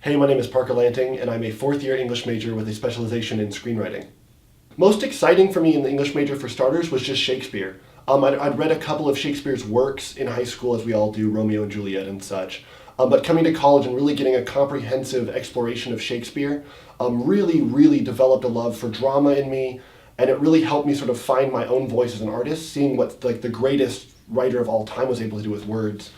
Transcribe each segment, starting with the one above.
Hey, my name is Parker Lanting, and I'm a fourth-year English major with a specialization in screenwriting. Most exciting for me in the English major, for starters, was just Shakespeare. I'd read a couple of Shakespeare's works in high school, as we all do, Romeo and Juliet and such. But coming to college and really getting a comprehensive exploration of Shakespeare really developed a love for drama in me, and it really helped me sort of find my own voice as an artist, seeing what the greatest writer of all time was able to do with words.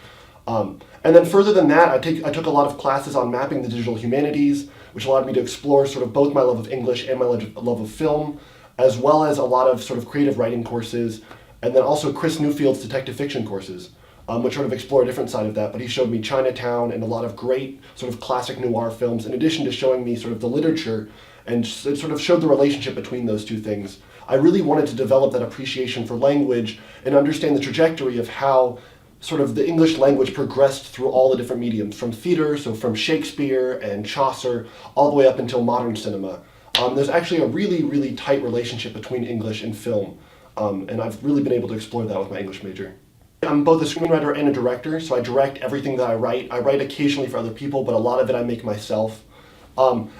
And then further than that, I took a lot of classes on mapping the digital humanities, which allowed me to explore sort of both my love of English and my love of film, as well as a lot of sort of creative writing courses, and then also Chris Newfield's detective fiction courses, which sort of explore a different side of that. But he showed me Chinatown and a lot of great sort of classic noir films, in addition to showing me sort of the literature, and it sort of showed the relationship between those two things. I really wanted to develop that appreciation for language and understand the trajectory of how sort of the English language progressed through all the different mediums, from theater, so from Shakespeare and Chaucer, all the way up until modern cinema. There's actually a really tight relationship between English and film, and I've really been able to explore that with my English major. I'm both a screenwriter and a director, so I direct everything that I write. I write occasionally for other people, but a lot of it I make myself.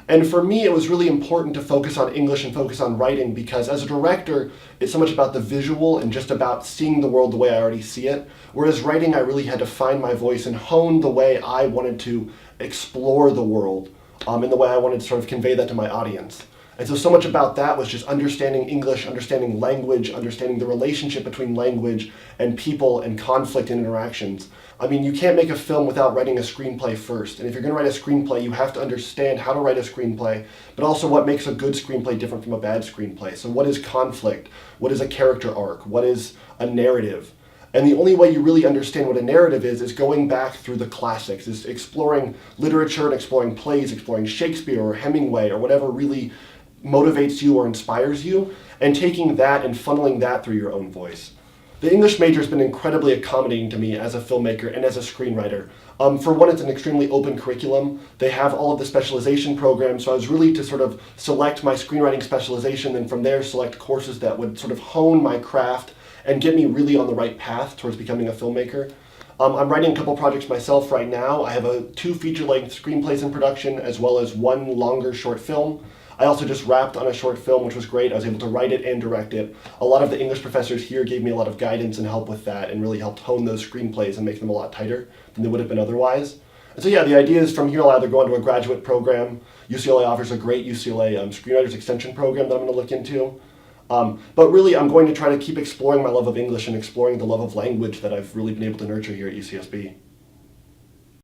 And for me, it was really important to focus on English and focus on writing, because as a director, it's so much about the visual and just about seeing the world the way I already see it. Whereas writing, I really had to find my voice and hone the way I wanted to explore the world, and the way I wanted to sort of convey that to my audience. And so much about that was just understanding English, understanding language, understanding the relationship between language and people and conflict and interactions. I mean, you can't make a film without writing a screenplay first. And if you're going to write a screenplay, you have to understand how to write a screenplay, but also what makes a good screenplay different from a bad screenplay. So what is conflict? What is a character arc? What is a narrative? And the only way you really understand what a narrative is going back through the classics, is exploring literature and exploring plays, exploring Shakespeare or Hemingway or whatever really motivates you or inspires you, and taking that and funneling that through your own voice. The English major has been incredibly accommodating to me as a filmmaker and as a screenwriter. For one, it's an extremely open curriculum. They have all of the specialization programs, so I was really to sort of select my screenwriting specialization, and from there select courses that would sort of hone my craft and get me really on the right path towards becoming a filmmaker. I'm writing a couple projects myself right now. I have 2 feature-length screenplays in production, as well as 1 longer short film. I also just wrapped on a short film, which was great. I was able to write it and direct it. A lot of the English professors here gave me a lot of guidance and help with that, and really helped hone those screenplays and make them a lot tighter than they would have been otherwise. And so yeah, the idea is from here I'll either go into a graduate program. UCLA offers a great UCLA Screenwriters Extension program that I'm going to look into. But really, I'm going to try to keep exploring my love of English and exploring the love of language that I've really been able to nurture here at UCSB.